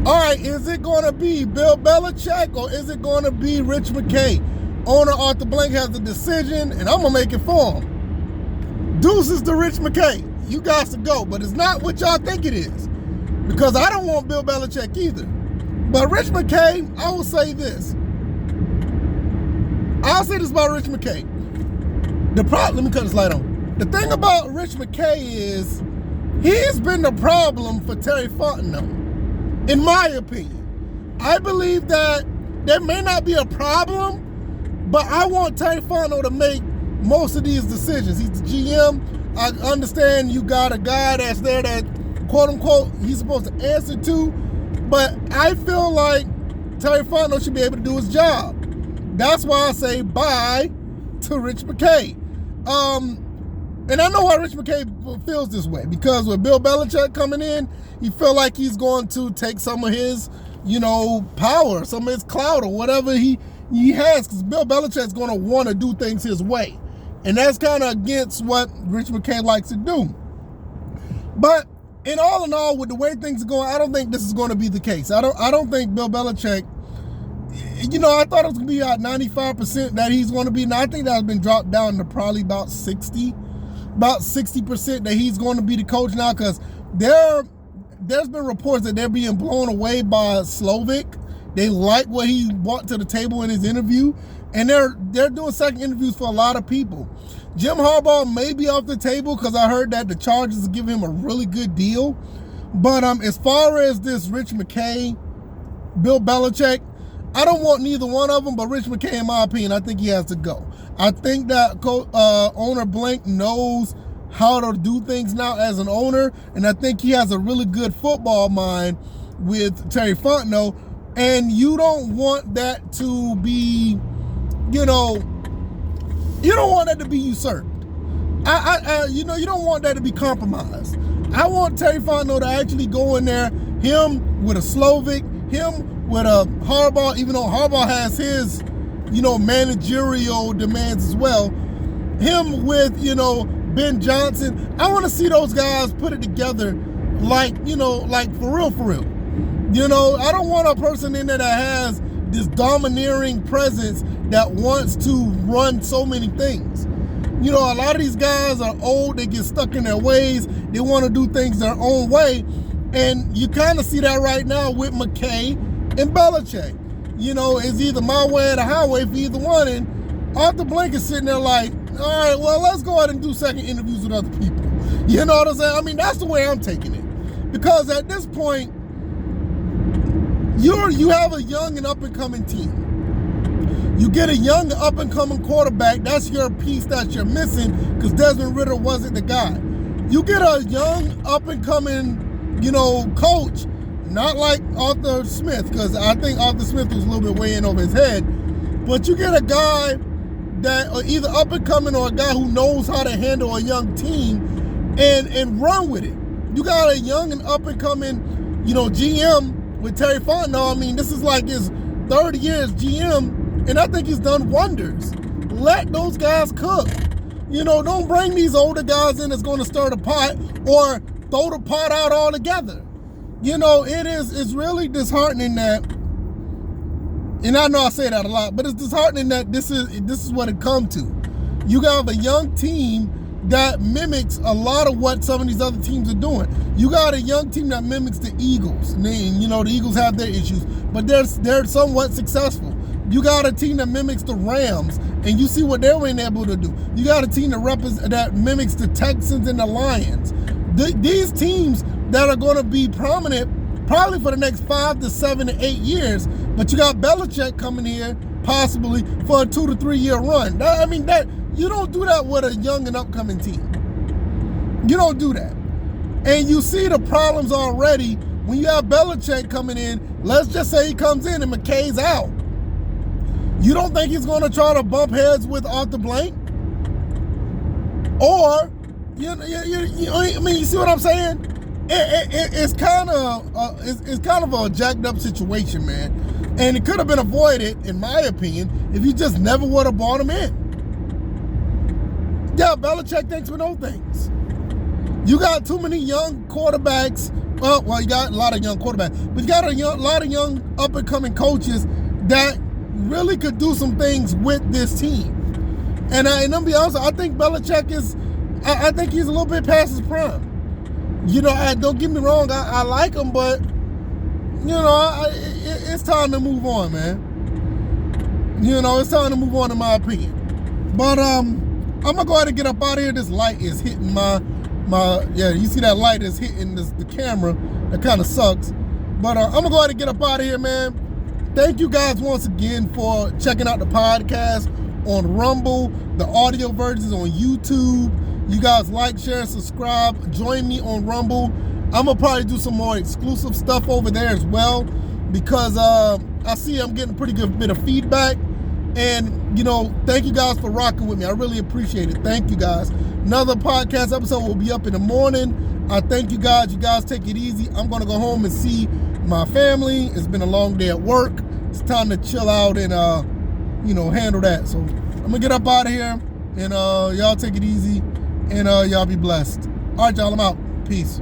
All right, is it going to be Bill Belichick or is it going to be Rich Mckay? Owner Arthur Blank has the decision, and I'm going to make it for him. Deuces to Rich Mckay. You guys to go, but it's not what y'all think it is. Because I don't want Bill Belichick either. But Rich Mckay, I will say this. I'll say this about Rich Mckay. Let me cut this light on. The thing about Rich Mckay is he's been the problem for Terry Fontenot, in my opinion. I believe that there may not be a problem, but I want Terry Fontenot to make most of these decisions. He's the GM. I understand you got a guy that's there that, quote unquote, he's supposed to answer to, but I feel like Terry Fontenot should be able to do his job. That's why I say bye to Rich Mckay. And I know why Rich Mckay feels this way, because with Bill Belichick coming in, he feel like he's going to take some of his, power, some of his clout or whatever he has, because Bill Belichick's going to want to do things his way. And that's kind of against what Rich Mckay likes to do. But in all, with the way things are going, I don't think this is going to be the case. I don't think Bill Belichick, I thought it was going to be at 95% that he's going to be. Now I think that's been dropped down to probably about 60% that he's going to be the coach now, because there's been reports that they're being blown away by Slovic. They like what he brought to the table in his interview, and they're doing second interviews for a lot of people. Jim Harbaugh may be off the table because I heard that the Chargers give him a really good deal. But as far as this Rich Mckay, Bill Belichick, I don't want neither one of them, but Rich Mckay, in my opinion, I think he has to go. I think that owner Blank knows how to do things now as an owner, and I think he has a really good football mind with Terry Fontenot, and you don't want that to be, you don't want that to be usurped. You don't want that to be compromised. I want Terry Fontenot to actually go in there, him with a Slovic, him with a Harbaugh, even though Harbaugh has his, managerial demands as well. Him with, Ben Johnson. I want to see those guys put it together like for real. I don't want a person in there that has this domineering presence that wants to run so many things. A lot of these guys are old, they get stuck in their ways, they want to do things their own way, and you kind of see that right now with Mckay and Belichick. It's either my way or the highway for either one, and Arthur Blank is sitting there like, all right, well, let's go ahead and do second interviews with other people. You know what I'm saying? I mean, that's the way I'm taking it. Because at this point, you have a young and up-and-coming team. You get a young and up-and-coming quarterback, that's your piece that you're missing, because Desmond Ridder wasn't the guy. You get a young, up-and-coming, coach, not like Arthur Smith, because I think Arthur Smith was a little bit way in over his head, but you get a guy that are either up and coming or a guy who knows how to handle a young team and run with it. You got a young and up and coming, GM with Terry Fontenot. I mean, this is like his third year as GM, and I think he's done wonders. Let those guys cook. Don't bring these older guys in that's going to stir the pot or throw the pot out altogether. It's really disheartening that, and I know I say that a lot, but it's disheartening that this is what it come to. You got a young team that mimics a lot of what some of these other teams are doing. You got a young team that mimics the Eagles. And, the Eagles have their issues, but they're somewhat successful. You got a team that mimics the Rams, and you see what they were able to do. You got a team that mimics the Texans and the Lions. These teams that are going to be prominent probably for the next 5 to 7 to 8 years, but you got Belichick coming here possibly for a 2 to 3 year run. You don't do that with a young and upcoming team. You don't do that. And you see the problems already when you have Belichick coming in. Let's just say he comes in and McKay's out. You don't think he's going to try to bump heads with Arthur Blank? Or, you see what I'm saying? It's kind of a jacked up situation, man. And it could have been avoided, in my opinion, if you just never would have brought him in. Yeah, Belichick thinks we know things. You got too many young quarterbacks, Well, you got a lot of young quarterbacks, but you got a lot of young up-and-coming coaches that really could do some things with this team. And I'm gonna be honest, I think Belichick I think he's a little bit past his prime. Don't get me wrong, I like him, but it's time to move on, man. It's time to move on, in my opinion. But I'm gonna go ahead and get up out of here. This light is hitting you see that light is hitting the camera. That kind of sucks. But I'm gonna go ahead and get up out of here, man. Thank you guys once again for checking out the podcast on Rumble. The audio versions on YouTube. You guys like, share, and subscribe. Join me on Rumble. I'm gonna probably do some more exclusive stuff over there as well, because I see I'm getting a pretty good bit of feedback. And thank you guys for rocking with me. I really appreciate it. Thank you guys. Another podcast episode will be up in the morning. I thank you guys. You guys take it easy. I'm gonna go home and see my family. It's been a long day at work. It's time to chill out and handle that. So I'm gonna get up out of here, and y'all take it easy, and y'all be blessed. All right, y'all, I'm out. Peace.